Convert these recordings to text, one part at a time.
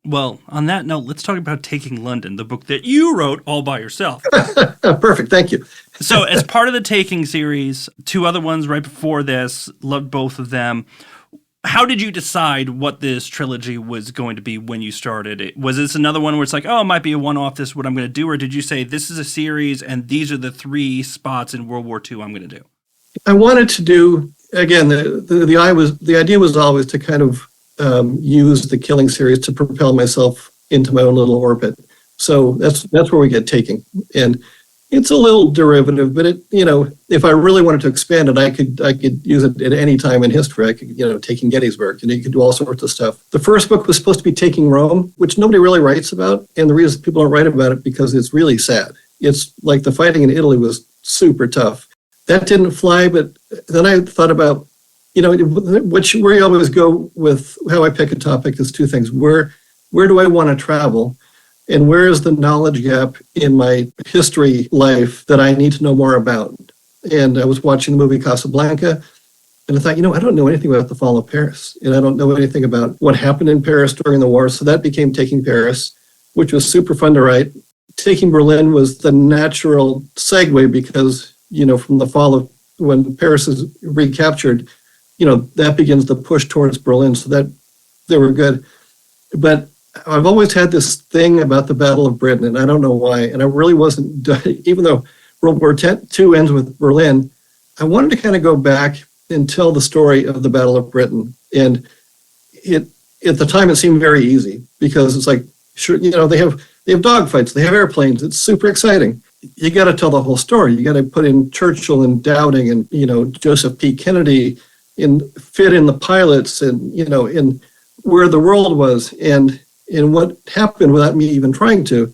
Well, on that note, let's talk about Taking London, the book that you wrote all by yourself. Perfect. Thank you. So as part of the Taking series, two other ones right before this, loved both of them. How did you decide what this trilogy was going to be when you started it? Was this another one where it's like, oh, it might be a one-off, this is what I'm going to do? Or did you say, this is a series and these are the 3 spots in World War II I'm going to do? I wanted to do, again, the idea was always to kind of use the Killing series to propel myself into my own little orbit. So that's where we get Taking. And it's a little derivative, but if I really wanted to expand it, I could use it at any time in history. I could, Taking Gettysburg, and you could do all sorts of stuff. The first book was supposed to be Taking Rome, which nobody really writes about. And the reason people don't write about it because it's really sad. It's like the fighting in Italy was super tough. That didn't fly, but then I thought about, where you always go with how I pick a topic is 2 things. Where do I want to travel? And where is the knowledge gap in my history life that I need to know more about? And I was watching the movie Casablanca, and I thought, I don't know anything about the fall of Paris, and I don't know anything about what happened in Paris during the war. So that became Taking Paris, which was super fun to write. Taking Berlin was the natural segue because, from the fall of when Paris is recaptured, that begins the push towards Berlin. So that they were good. But I've always had this thing about the Battle of Britain, and I don't know why. And I really wasn't, even though World War II ends with Berlin, I wanted to kind of go back and tell the story of the Battle of Britain. And at the time, it seemed very easy because it's like, sure, they have dogfights, they have airplanes. It's super exciting. You got to tell the whole story. You got to put in Churchill and Dowding and, Joseph P. Kennedy and fit in the pilots and, in where the world was and what happened without me even trying to.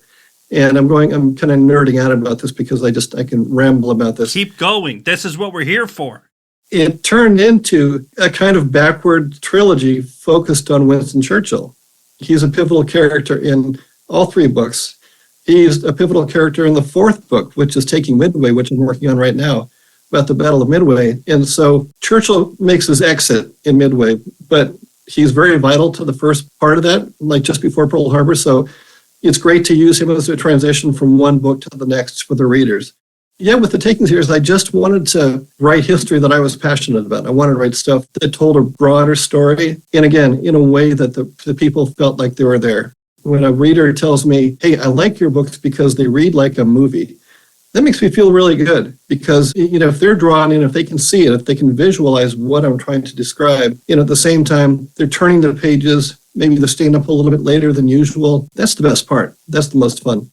And I'm kind of nerding out about this because I can ramble about this. Keep going. This is what we're here for. It turned into a kind of backward trilogy focused on Winston Churchill. He's a pivotal character in all 3 books. He's a pivotal character in the 4th book, which is Taking Midway, which I'm working on right now, about the Battle of Midway. And so Churchill makes his exit in Midway, but he's very vital to the first part of that, like just before Pearl Harbor. So it's great to use him as a transition from one book to the next for the readers. Yeah, with the Taking series, I just wanted to write history that I was passionate about. I wanted to write stuff that told a broader story. And again, in a way that the people felt like they were there. When a reader tells me, hey, I like your books because they read like a movie, that makes me feel really good because, if they're drawn in, if they can see it, if they can visualize what I'm trying to describe, at the same time, they're turning the pages, maybe they're staying up a little bit later than usual. That's the best part. That's the most fun.